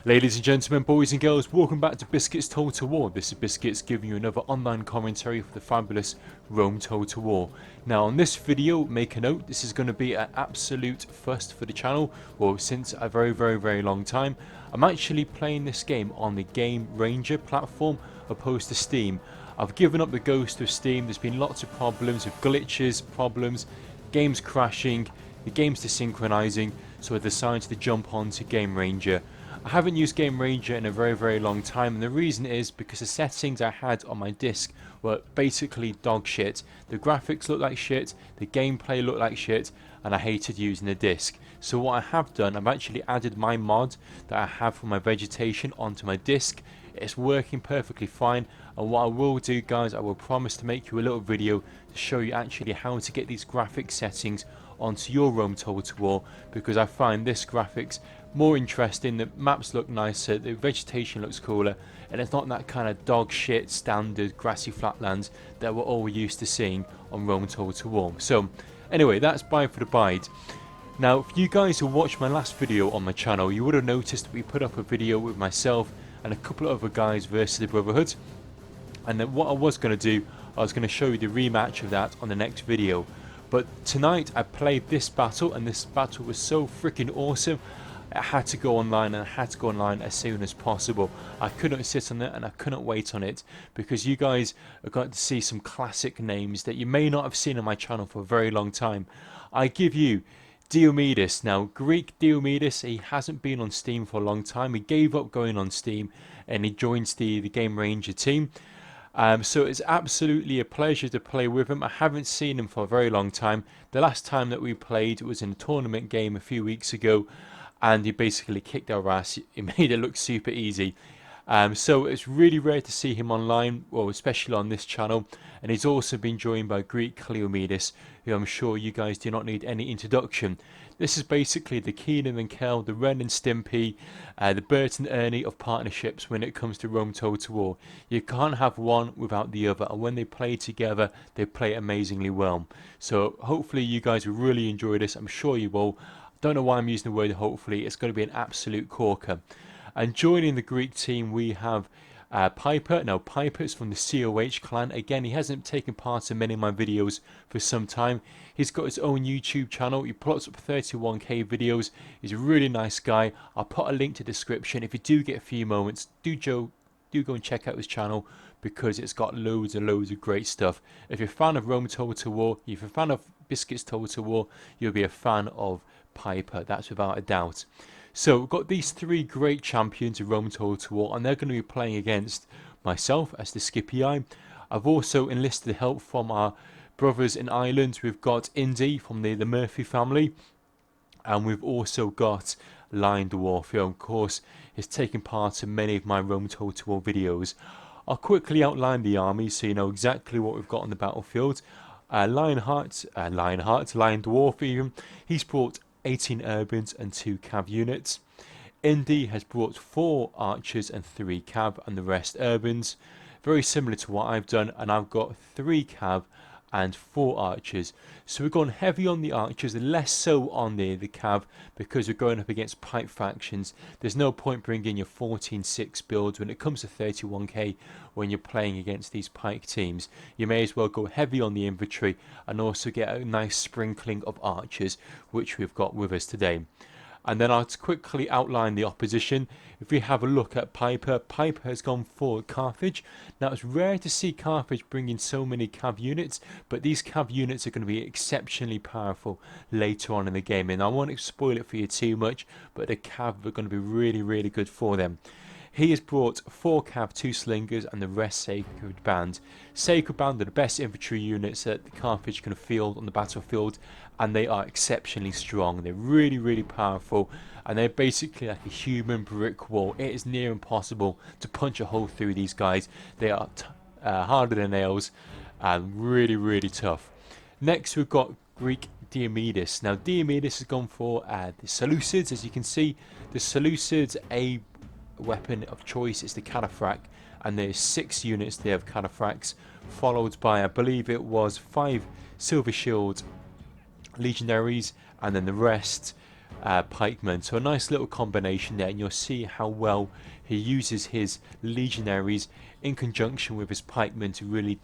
Ladies and gentlemen, boys and girls, welcome back to Biscuits Total War. This is Biscuits giving you another online commentary for the fabulous Rome Total War. Now on this video, make a note, this is going to be an absolute first for the channel, or since a very long time. I'm actually playing this game on the Game Ranger platform opposed to Steam. I've given up the ghost of Steam. There's been lots of problems with glitches, games crashing, the game's desynchronizing, so I decided to jump onto Game Ranger. I haven't used Game Ranger in a very long time, and the reason is because the settings I had on my disc were basically dog shit. The graphics looked like shit, the gameplay looked like shit, and I hated using the disc. So what I have done, I've actually added my mod that I have for my vegetation onto my disc. It's working perfectly fine, and what I will do, guys, I will promise to make you a little video to show you actually how to get these graphic settings onto your Rome Total War, because I find this graphics more interesting, the maps look nicer, the vegetation looks cooler, and it's not that kind of dog shit standard grassy flatlands that we're all used to seeing on Rome Total War. So anyway, that's bye for the bide. Now, for you guys who watched my last video on my channel, you would have noticed that we put up a video with myself and a couple of other guys versus the Brotherhood, and then what I was going to do, I was going to show you the rematch of that on the next video. But tonight I played this battle, and this battle was so freaking awesome. I had to go online, and I had to go online as soon as possible. I couldn't sit on it, and I couldn't wait on it, because you guys are going to see some classic names that you may not have seen on my channel for a very long time. I give you Diomidis. Now, GREEK-DIOMIDIS, he hasn't been on Steam for a long time. He gave up going on Steam, and he joins the Game Ranger team. So it's absolutely a pleasure to play with him. I haven't seen him for a very long time. The last time that we played was in a tournament game a few weeks ago, and he basically kicked our ass. He made it look super easy. So it's really rare to see him online, well, especially on this channel. And he's also been joined by GREEK-DIOMIDIS, who I'm sure you guys do not need any introduction. This is basically the Keenan and Kel, the Ren and Stimpy, the Bert and Ernie of partnerships when it comes to Rome Total War. You can't have one without the other, and when they play together, they play amazingly well. So hopefully you guys will really enjoy this. I'm sure you will. Don't know why I'm using the word hopefully. It's going to be an absolute corker. And joining the Greek team, we have Piper. Now, Piper is from the COH clan. Again, he hasn't taken part in many of my videos for some time. He's got his own YouTube channel. He plots up 31k videos. He's a really nice guy. I'll put a link to the description. If you do get a few moments, do go and check out his channel, because it's got loads and loads of great stuff. If you're a fan of Rome Total War, if you're a fan of Biscuits Total War, you'll be a fan of Piper. That's without a doubt. So we've got these three great champions of Rome Total War, and they're going to be playing against myself as the Skippy Eye. I've also enlisted help from our brothers in Ireland. We've got Indy from the Murphy family, and we've also got Lion Dwarf, who of course is taking part in many of my Rome Total War videos. I'll quickly outline the army so you know exactly what we've got on the battlefield. Lion Dwarf even, he's brought 18 urbans and 2 cav units. Indy has brought 4 archers and 3 cav, and the rest urbans. Very similar to what I've done, and I've got 3 cav and 4 archers. So we're going heavy on the archers, less so on the cav, because we're going up against pike factions. There's no point bringing your 14-6 builds when it comes to 31k when you're playing against these pike teams. You may as well go heavy on the infantry and also get a nice sprinkling of archers, which we've got with us today. And then I'll quickly outline the opposition. If we have a look at Piper, Piper has gone for Carthage. Now, it's rare to see Carthage bring in so many cav units, but these cav units are going to be exceptionally powerful later on in the game. And I won't spoil it for you too much, but the cav are going to be really good for them. He has brought 4 cav, 2 slingers, and the rest Sacred Band. Sacred Band are the best infantry units that the Carthage can field on the battlefield, and they are exceptionally strong. They're really powerful, and they're basically like a human brick wall. It is near impossible to punch a hole through these guys. They are harder than nails and really tough. Next, we've got GREEK-DIOMIDIS. Now, Diomedes has gone for the Seleucids. As you can see, the Seleucids, a weapon of choice is the cataphract, and there's 6 units there of cataphracts, followed by, I believe it was 5 silver shield legionaries, and then the rest pikemen. So a nice little combination there, and you'll see how well he uses his legionaries in conjunction with his pikemen to really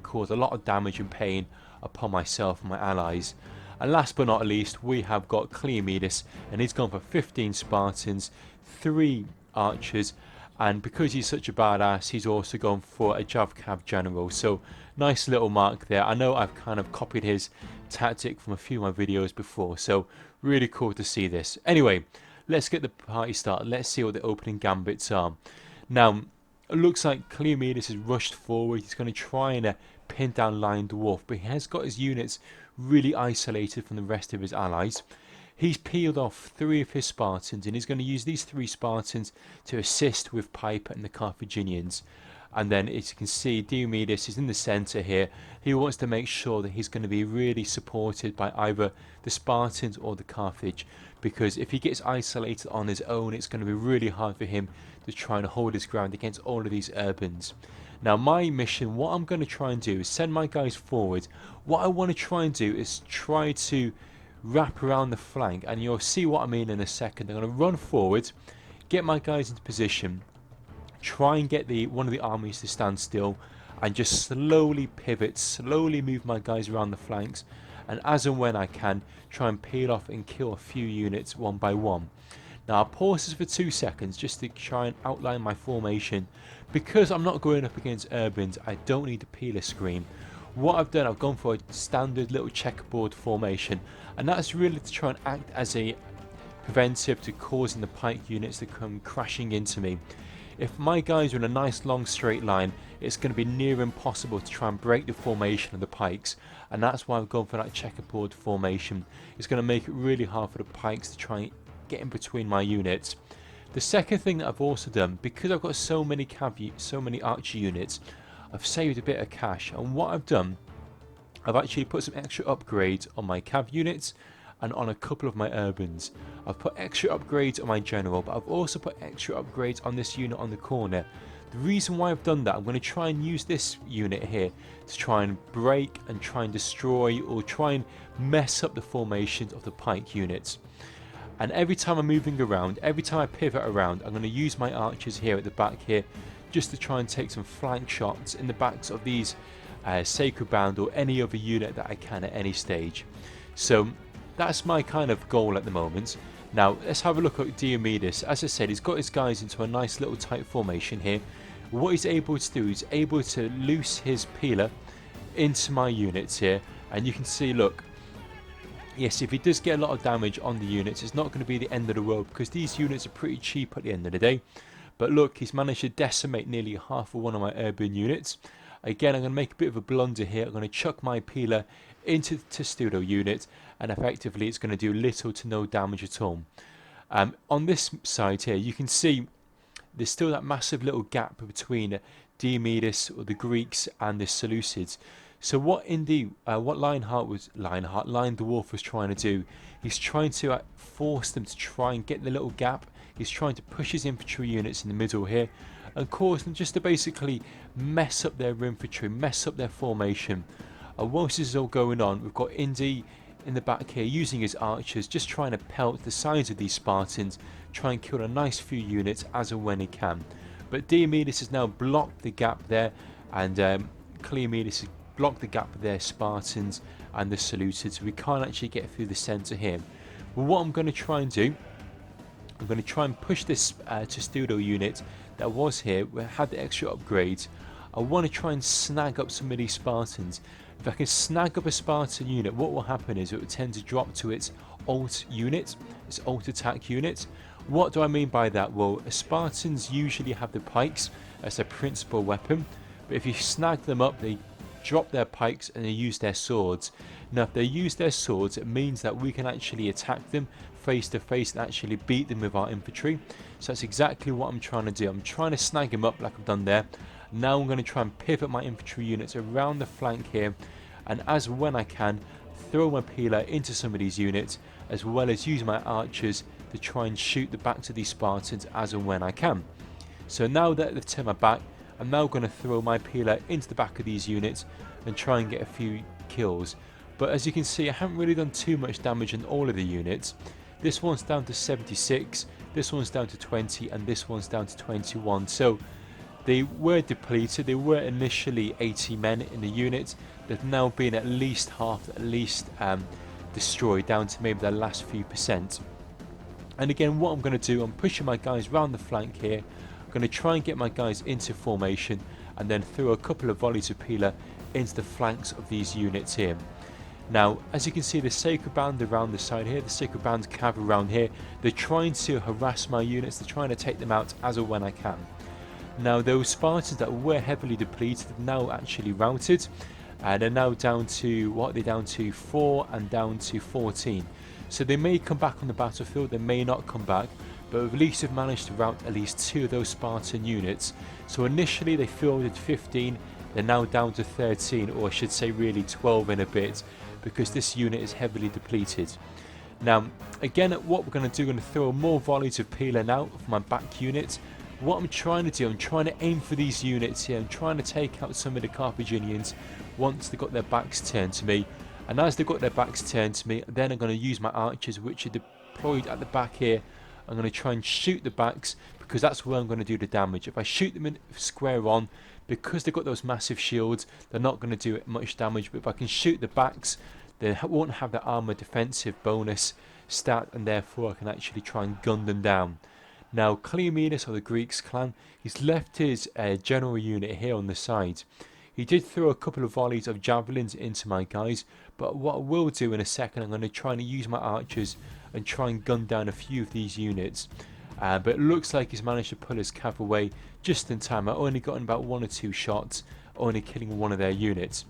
cause a lot of damage and pain upon myself and my allies. And last but not least, we have got GREEK-DIOMIDIS, and he's gone for 15 Spartans, 3 archers, and because he's such a badass, he's also gone for a Javcav general. So nice little mark there. I know I've kind of copied his tactic from a few of my videos before, so really cool to see this. Anyway, let's get the party started. Let's see what the opening gambits are. Now, it looks like GREEK-DIOMIDIS has rushed forward. He's going to try and pin down Lion Dwarf, but he has got his units really isolated from the rest of his allies. He's peeled off 3 of his Spartans, and he's going to use these 3 Spartans to assist with Piper and the Carthaginians. And then, as you can see, Diomedes is in the centre here. He wants to make sure that he's going to be really supported by either the Spartans or the Carthage, because if he gets isolated on his own, it's going to be really hard for him to try and hold his ground against all of these urbans. Now, my mission, what I'm going to try and do is send my guys forward. What I want to try and do is try to wrap around the flank, and you'll see what I mean in a second. I'm going to run forward, get my guys into position, try and get one of the armies to stand still, and just slowly pivot, slowly move my guys around the flanks, and as and when I can, try and peel off and kill a few units one by one. Now I'll pause this for 2 seconds just to try and outline my formation. Because I'm not going up against urbans, I don't need to peel a screen. What I've done, I've gone for a standard little checkerboard formation, and that's really to try and act as a preventive to causing the pike units to come crashing into me. If my guys are in a nice long straight line, it's going to be near impossible to try and break the formation of the pikes, and that's why I've gone for that checkerboard formation. It's going to make it really hard for the pikes to try and get in between my units. The second thing that I've also done, because I've got so many archer units, I've saved a bit of cash, and what I've done, I've actually put some extra upgrades on my cav units and on a couple of my urbans. I've put extra upgrades on my general, but I've also put extra upgrades on this unit on the corner. The reason why I've done that, I'm going to try and use this unit here to try and break and try and destroy or try and mess up the formations of the pike units. And every time I'm moving around, every time I pivot around, I'm going to use my archers here at the back here just to try and take some flank shots in the backs of these Sacred Band or any other unit that I can at any stage. So that's my kind of goal at the moment. Now let's have a look at Diomedes. As I said, he's got his guys into a nice little tight formation here. What he's able to do is able to loose his peeler into my units here, and you can see, look, yes, if he does get a lot of damage on the units, it's not going to be the end of the world because these units are pretty cheap at the end of the day. But look, he's managed to decimate nearly half of one of my urban units. Again, I'm going to make a bit of a blunder here. I'm going to chuck my peeler into the Testudo unit, and effectively it's going to do little to no damage at all. On this side here, you can see there's still that massive little gap between Diomedes or the Greeks and the Seleucids. So what Lion Dwarf was trying to do, he's trying to force them to try and get the little gap. He's trying to push his infantry units in the middle here and cause them just to basically mess up their infantry, mess up their formation. And whilst this is all going on, we've got Indy in the back here using his archers, just trying to pelt the sides of these Spartans, try and kill a nice few units as and when he can. But Diomedes has now blocked the gap there, and Cleomedes has blocked the gap with their Spartans and the Seleucids, so we can't actually get through the centre here. But what I'm going to try and do, I'm going to try and push this Testudo unit that was here, we had the extra upgrades. I want to try and snag up some of these Spartans. If I can snag up a Spartan unit, what will happen is it will tend to drop to its alt unit, its alt attack unit. What do I mean by that? Well, Spartans usually have the pikes as their principal weapon, but if you snag them up, they drop their pikes and they use their swords. Now if they use their swords, it means that we can actually attack them face to face and actually beat them with our infantry. So that's exactly what I'm trying to do. I'm trying to snag them up like I've done there. Now I'm going to try and pivot my infantry units around the flank here, and as when I can, throw my peeler into some of these units, as well as use my archers to try and shoot the backs of these Spartans as and when I can. So now that they've turned my back, I'm now going to throw my peeler into the back of these units and try and get a few kills. But as you can see, I haven't really done too much damage on all of the units. This one's down to 76, this one's down to 20, and this one's down to 21. So they were depleted. They were initially 80 men in the unit. They've now been at least half, destroyed, down to maybe their last few percent. And again, what I'm going to do, I'm pushing my guys round the flank here. I'm going to try and get my guys into formation and then throw a couple of volleys of peeler into the flanks of these units here. Now, as you can see, the Sacred Band around the side here, the Sacred Band's cavalry around here, they're trying to harass my units. They're trying to take them out as or when I can. Now, those Spartans that were heavily depleted have now actually routed, and they're now down to, what are they down to, 4 and down to 14. So they may come back on the battlefield, they may not come back, but at least they've managed to rout at least 2 of those Spartan units. So initially they fielded 15, they're now down to 13, or I should say really 12 in a bit, because this unit is heavily depleted. Now, again, what we're going to do, we're going to throw more volleys of peeler now of my back units. What I'm trying to do, I'm trying to aim for these units here. I'm trying to take out some of the Carthaginians once they've got their backs turned to me. And as they've got their backs turned to me, then I'm going to use my archers, which are deployed at the back here. I'm going to try and shoot the backs, because that's where I'm going to do the damage. If I shoot them in square on, because they've got those massive shields, they're not going to do much damage. But if I can shoot the backs, they won't have the armor defensive bonus stat, and therefore I can actually try and gun them down. Now, Cleomenes, or the Greeks clan, he's left his general unit here on the side. He did throw a couple of volleys of javelins into my guys, but what I will do in a second, I'm going to try and use my archers and try and gun down a few of these units. But it looks like he's managed to pull his cav away just in time. I only gotten about 1 or 2 shots, only killing one of their units.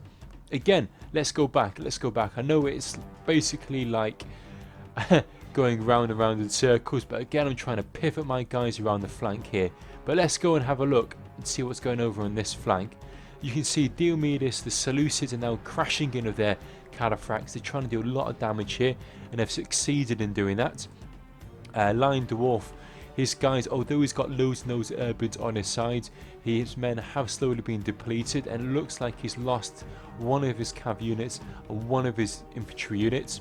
Again, let's go back. I know it's basically like going round and round in circles, but again, I'm trying to pivot my guys around the flank here. But let's go and have a look and see what's going over on this flank. You can see Diomedes, the Seleucids, are now crashing in with their cataphracts. They're trying to do a lot of damage here, and they've succeeded in doing that. Lion Dwarf, his guys, although he's got loads and loads of urbans on his side, his men have slowly been depleted, and it looks like he's lost one of his cav units and one of his infantry units,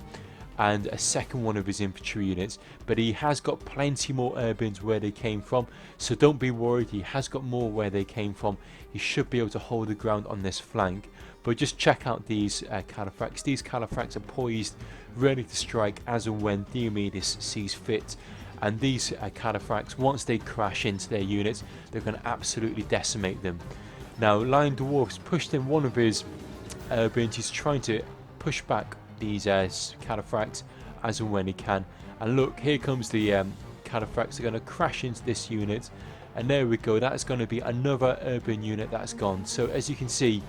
and a second one of his infantry units, but he has got plenty more urbans where they came from, so don't be worried. He has got more where they came from. He should be able to hold the ground on this flank. But just check out these cataphracts. These cataphracts are poised, ready to strike as and when Diomedes sees fit. And these cataphracts, once they crash into their units, they're going to absolutely decimate them. Now, Lion Dwarf's pushed in one of his urbans. He's trying to push back these cataphracts as and when he can. And look, here comes the cataphracts. Are going to crash into this unit, and there we go. That's going to be another urban unit that's gone. So as you can see,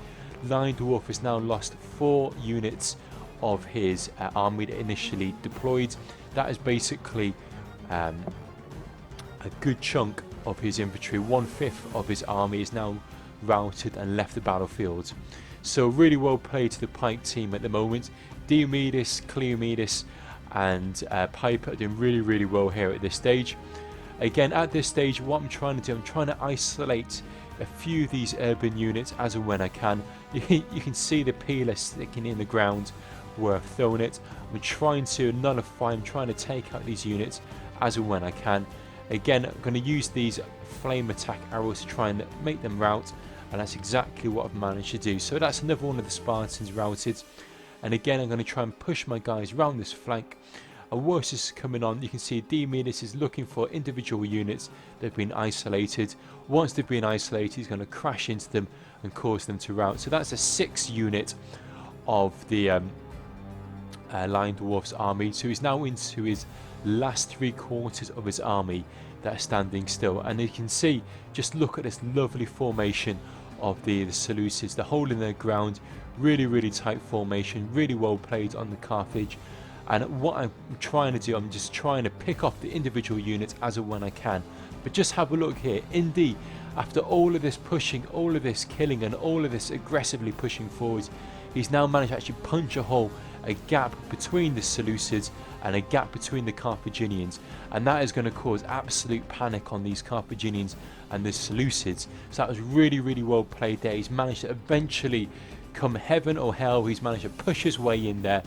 Lion Dwarf has now lost 4 units of his army that initially deployed. That is basically a good chunk of his infantry. 1/5 of his army is now routed and left the battlefield. So really well played to the Pike team at the moment. Diomedes, Cleomenes and Piper are doing really well here at this stage. Again, at this stage, what I'm trying to do, I'm trying to isolate a few of these urban units as and when I can. You can see the peeler sticking in the ground where I've thrown it. I'm trying to nullify, I'm trying to take out these units as and when I can. Again, I'm going to use these flame attack arrows to try and make them rout, and that's exactly what I've managed to do. So that's another one of the Spartans routed. And again, I'm going to try and push my guys around this flank. And whilst this is coming on, you can see Diomedes is looking for individual units that have been isolated. Once they've been isolated, he's going to crash into them and cause them to rout. So that's a 6 unit of the Lion Dwarf's army. So he's now into his last 3/4 of his army that are standing still. And you can see, just look at this lovely formation of the Seleucids. They're holding their ground. Really tight formation. Really well played on the Carthage. And what I'm trying to do, I'm just trying to pick off the individual units as and when I can. But just have a look here. Indy, after all of this pushing, all of this killing, and all of this aggressively pushing forwards, he's now managed to actually punch a hole, a gap between the Seleucids and a gap between the Carthaginians. And that is going to cause absolute panic on these Carthaginians and the Seleucids. So that was really well played there. He's managed to eventually, come heaven or hell, he's managed to push his way in there.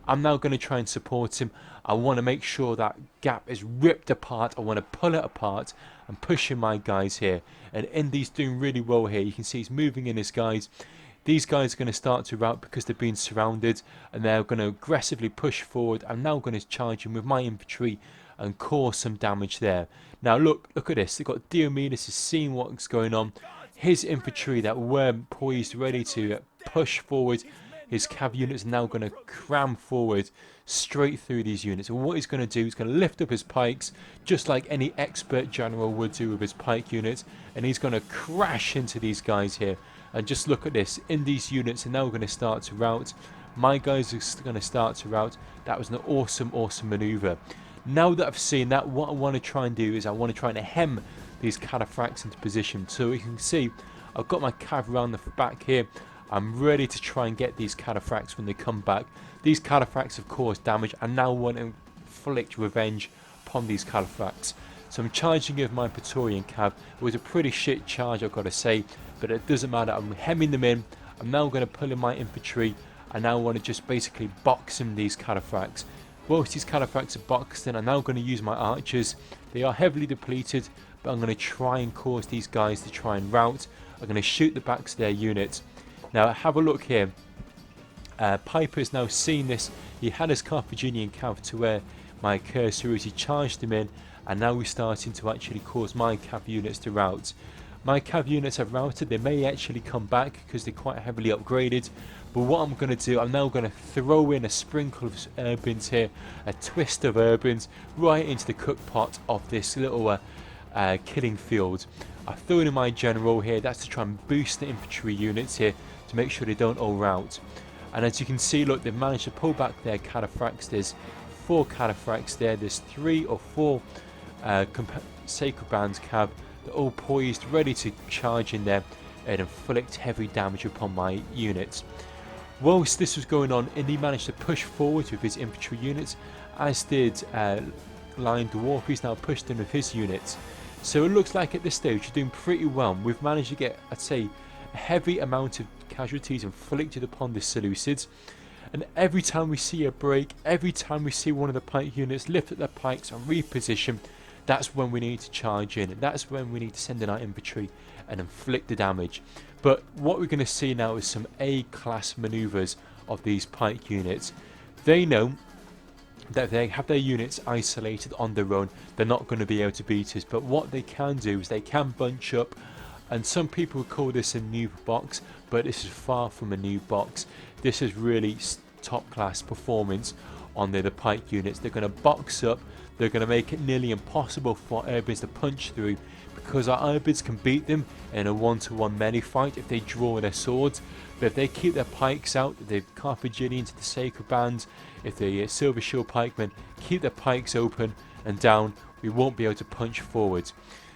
I'm now going to try and support him. I want to make sure that gap is ripped apart. I want to pull it apart and pushing my guys here. And Indy's doing really well here. You can see he's moving in his guys. These guys are going to start to rout because they've been surrounded, and they're going to aggressively push forward. I'm now going to charge him with my infantry and cause some damage there. Now look at this. They've got Diomedes is seeing what's going on. His infantry that were poised ready to push forward. His cav units are now going to cram forward straight through these units. And what he's going to do is going to lift up his pikes, just like any expert general would do with his pike units. And he's going to crash into these guys here. And just look at this. In these units are now going to start to rout. My guys are going to start to rout. That was an awesome, awesome maneuver. Now that I've seen that, what I want to try and do is I want to try and hem these cataphracts into position. So you can see I've got my cav around the back here. I'm ready to try and get these cataphracts when they come back. These cataphracts have caused damage. I now want to inflict revenge upon these cataphracts. So I'm charging with my Praetorian cav. It was a pretty shit charge, I've got to say, but it doesn't matter. I'm hemming them in. I'm now going to pull in my infantry. I now want to just basically box in these cataphracts. Whilst these cataphracts are boxed in, I'm now going to use my archers. They are heavily depleted, but I'm going to try and cause these guys to try and rout. I'm going to shoot the backs of their units. Now have a look here. Piper's now seen this. He had his Carthaginian cav to where my cursor is. He charged them in, and now we're starting to actually cause my cav units to rout. My cav units have routed. They may actually come back because they're quite heavily upgraded. But what I'm going to do, I'm now going to throw in a sprinkle of urbans here, a twist of urbans right into the cook pot of this little killing field. I've thrown in my general here. That's to try and boost the infantry units here to make sure they don't all rout. And as you can see, look, they've managed to pull back their cataphracts. There's 4 cataphracts there. There's 3 or 4 sacred bands cav. They're all poised, ready to charge in there and inflict heavy damage upon my units. Whilst this was going on, Indy managed to push forward with his infantry units, as did Lion Dwarf. He's now pushed in with his units. So it looks like at this stage we're doing pretty well. We've managed to get, I'd say, a heavy amount of casualties inflicted upon the Seleucids. And every time we see a break, every time we see one of the pike units lift up their pikes and reposition, that's when we need to charge in. That's when we need to send in our infantry and inflict the damage. But what we're going to see now is some A-class maneuvers of these pike units. They know that if they have their units isolated on their own, they're not going to be able to beat us. But what they can do is they can bunch up, and some people would call this a noob box, but this is far from a noob box. This is really top-class performance on the pike units. They're going to box up. They're going to make it nearly impossible for Urbans to punch through, because our Urbans can beat them in a one-to-one melee fight if they draw their swords. But if they keep their pikes out, the Carthaginians, the Sacred Bands, if the Silver Shield pikemen keep their pikes open and down, we won't be able to punch forward.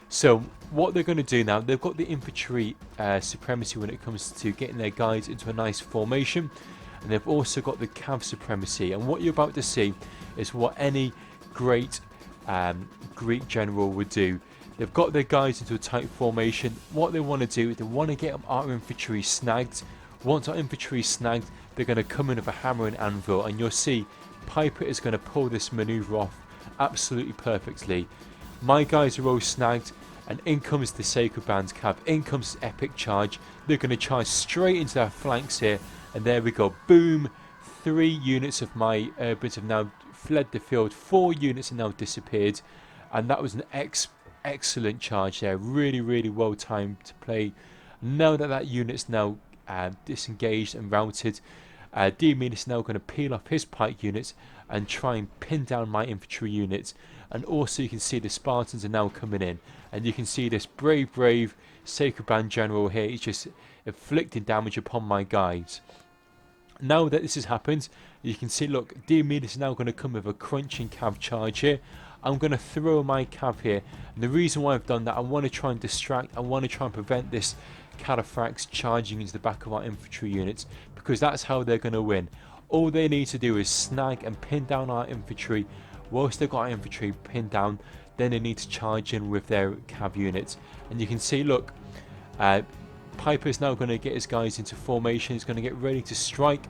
So what they're going to do now, they've got the infantry supremacy when it comes to getting their guys into a nice formation, and they've also got the cav supremacy. And what you're about to see is what any great Greek general would do. They've got their guys into a tight formation. What they want to do is they want to get our infantry snagged. Once our infantry is snagged, they're going to come in with a hammer and anvil, and you'll see Piper is going to pull this maneuver off absolutely perfectly. My guys are all snagged, and in comes the Sacred Bands cav. In comes this epic charge. They're going to charge straight into their flanks here, and there we go. Boom! 3 units of my Urbans have now fled the field. 4 units have now disappeared, and that was an excellent charge there. Really, really well timed to play. Now that that unit's now disengaged and routed, Diomedes is now going to peel off his pike units and try and pin down my infantry units. And also you can see the Spartans are now coming in, and you can see this brave Sacred Band general here. He's just inflicting damage upon my guys. Now that this has happened, you can see, look, Diomedes is now going to come with a crunching cav charge here. I'm going to throw my cav here, and the reason why I've done that, I want to try and distract, I want to try and prevent this cataphracts charging into the back of our infantry units, because that's how they're going to win. All they need to do is snag and pin down our infantry. Whilst they've got our infantry pinned down, then they need to charge in with their cav units. And you can see, look, Piper's now going to get his guys into formation. He's going to get ready to strike.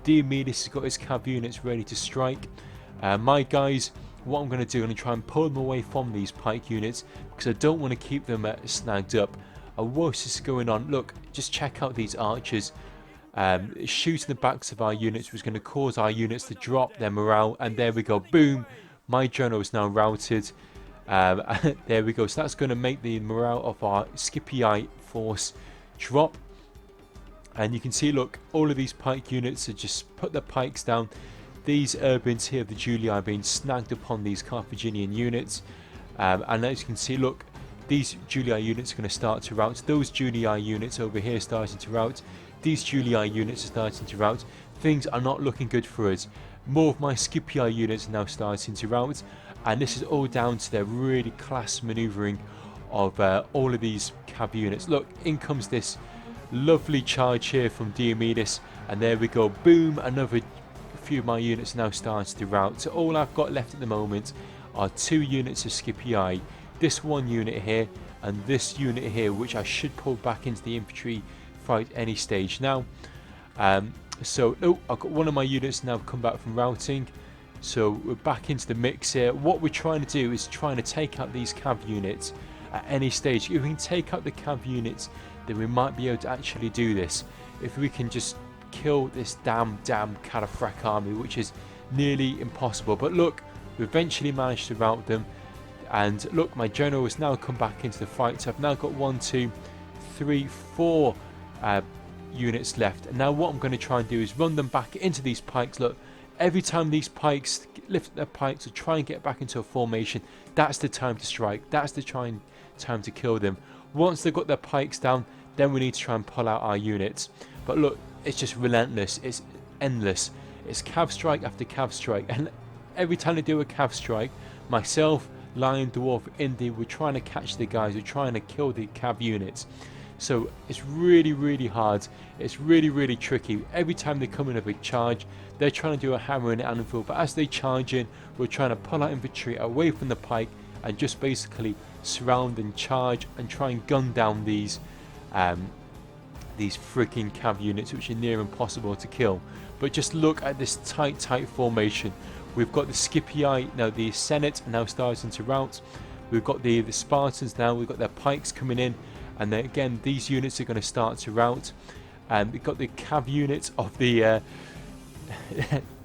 Diomedes has got his cav units ready to strike. My guys, what I'm going to do, I'm going to try and pull them away from these pike units because I don't want to keep them snagged up. Whilst this is going on, look, just check out these archers. Shooting the backs of our units was going to cause our units to drop their morale, and there we go, boom, my general is now routed. There we go, so that's going to make the morale of our Scipii force drop. And you can see, look, all of these pike units have just put their pikes down. These urbans here of the Julii are being snagged upon these Carthaginian units. And as you can see, look, these Julii units are going to start to rout. Those Julii units over here starting to rout. These Julii units are starting to rout. Things are not looking good for us. More of my Scipii units are now starting to rout. And this is all down to their really class manoeuvring of all of these cav units. Look, in comes this lovely charge here from Diomedes. And there we go, boom, another few of my units now starting to rout. So all I've got left at the moment are 2 units of Scipii. This one unit here and this unit here, which I should pull back into the infantry fight any stage now. So I've got one of my units now come back from routing, so we're back into the mix here. What we're trying to do is trying to take out these cav units at any stage. If we can take out the cav units, then we might be able to actually do this. If we can just kill this damn Cataphracts army, which is nearly impossible. But look, we eventually managed to rout them. And look, my general has now come back into the fight. So I've now got 1, 2, 3, 4 units left. And now what I'm going to try and do is run them back into these pikes. Look, every time these pikes lift their pikes or try and get back into a formation, that's the time to strike. That's the time to kill them. Once they've got their pikes down, then we need to try and pull out our units. But look, it's just relentless. It's endless. It's cav strike after cav strike. And every time they do a cav strike, myself, Lion, Dwarf, Indy, we're trying to catch the guys. We're trying to kill the cav units. So it's really hard. It's really tricky. Every time they come in a big charge, they're trying to do a hammer and anvil. But as they charge in, we're trying to pull our infantry away from the pike and just basically surround and charge and try and gun down these freaking cav units, which are near impossible to kill. But just look at this tight formation. We've got the Scipii, now the Senate now starting to rout. We've got the Spartans now, we've got their pikes coming in. And then again, these units are going to start to rout. We've got the cav units of the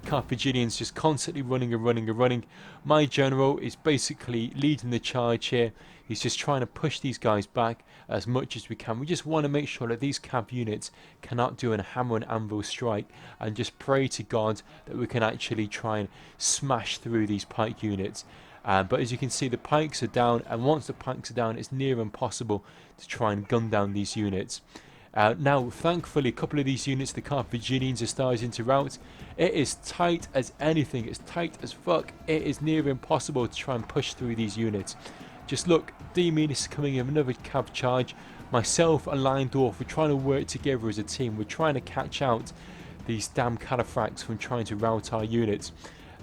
Carthaginians just constantly running. My general is basically leading the charge here. He's just trying to push these guys back as much as we can. We just want to make sure that these cav units cannot do a hammer and anvil strike, and just pray to God that we can actually try and smash through these pike units. But as you can see, the pikes are down, and once the pikes are down, it's near impossible to try and gun down these units. Now, thankfully, a couple of these units, the Carthaginians, are starting to rout. It is tight as anything. It's tight as fuck. It is near impossible to try and push through these units. Just look, Diomedes is coming in with another cav charge. Myself and Lion Dwarf, we're trying to work together as a team. We're trying to catch out these damn Cataphracts from trying to rout our units.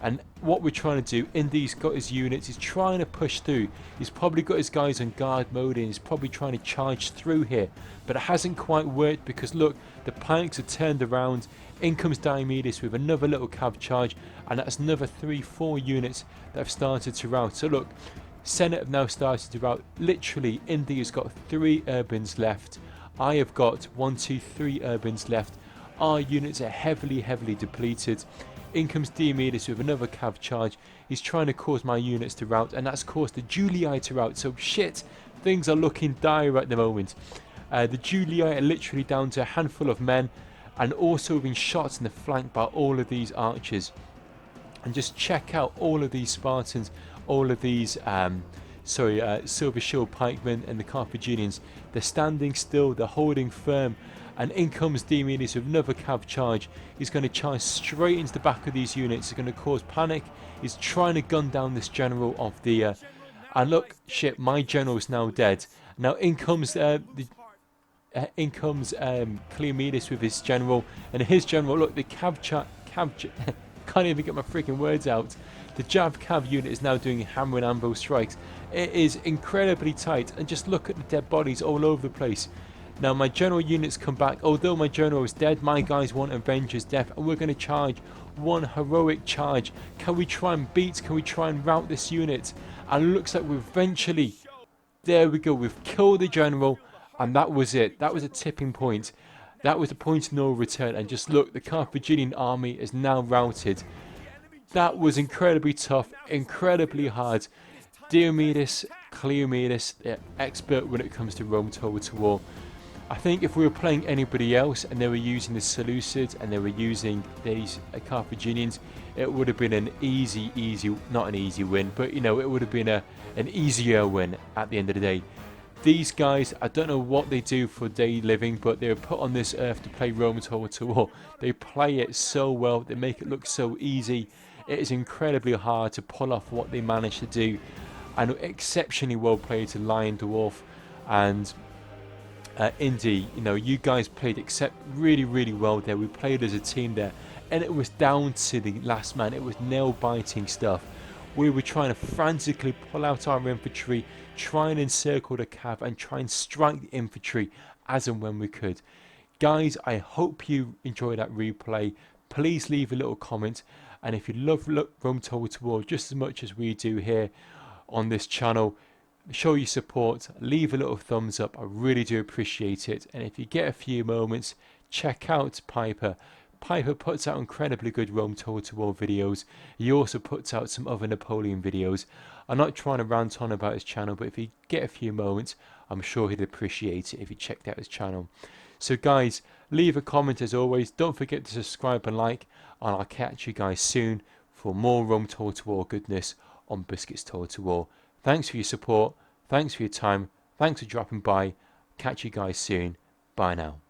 And what we're trying to do, Indy's got his units, he's trying to push through. He's probably got his guys on guard mode and he's probably trying to charge through here. But it hasn't quite worked because look, the pikes are turned around. In comes Diomedes with another little cav charge, and that's another 3-4 units that have started to rout. So look, Senate have now started to rout. Literally, Indy has got 3 urbans left. I have got 1, 2, 3 urbans left. Our units are heavily depleted. In comes Diomedes with another cav charge. He's trying to cause my units to rout, and that's caused the Julii to rout. So shit, things are looking dire at the moment. The Julii are literally down to a handful of men, and also being shot in the flank by all of these archers. And just check out all of these Spartans, all of these silver shield pikemen and the Carthaginians. They're standing still, they're holding firm. And in comes Diomedes with another cav charge. He's going to charge straight into the back of these units. He's going to cause panic. He's trying to gun down this general of the... and look, shit, my general is now dead. Now in comes Cleomedes with his general. And his general, look, the can't even get my freaking words out. The Jav cav unit is now doing hammer and anvil strikes. It is incredibly tight. And just look at the dead bodies all over the place. Now my general units come back. Although my general is dead, my guys want Avengers death, and we're going to charge one heroic charge. Can we try and rout this unit? And it looks like we're eventually, there we go, we've killed the general, and that was it. That was a tipping point. That was a point of no return, and just look, the Carthaginian army is now routed. That was incredibly tough, incredibly hard. Diomedes, Cleomedes, they're expert when it comes to Rome total war. I think if we were playing anybody else and they were using the Seleucids and they were using these Carthaginians, it would have been an easy, not an easy win, but you know, it would have been an easier win at the end of the day. These guys, I don't know what they do for daily living, but they were put on this earth to play Rome total war. They play it so well, they make it look so easy. It is incredibly hard to pull off what they managed to do. And exceptionally well played to Lion Dwarf and Indy. You know, you guys played really well there. We played as a team there, and it was down to the last man. It was nail biting stuff. We were trying to frantically pull out our infantry, try and encircle the cav, and try and strike the infantry as and when we could. Guys, I hope you enjoyed that replay. Please leave a little comment, and if you love Rome Total War just as much as we do here on this channel, show your support, leave a little thumbs up. I really do appreciate it. And if you get a few moments, check out Piper. Piper puts out incredibly good Rome Total War videos. He also puts out some other Napoleon videos. I'm not trying to rant on about his channel, but if you get a few moments, I'm sure he'd appreciate it if you checked out his channel. So guys, leave a comment as always. Don't forget to subscribe and like, and I'll catch you guys soon for more Rome Total War goodness on Biscuits Total War. Thanks for your support, thanks for your time, thanks for dropping by. Catch you guys soon. Bye now.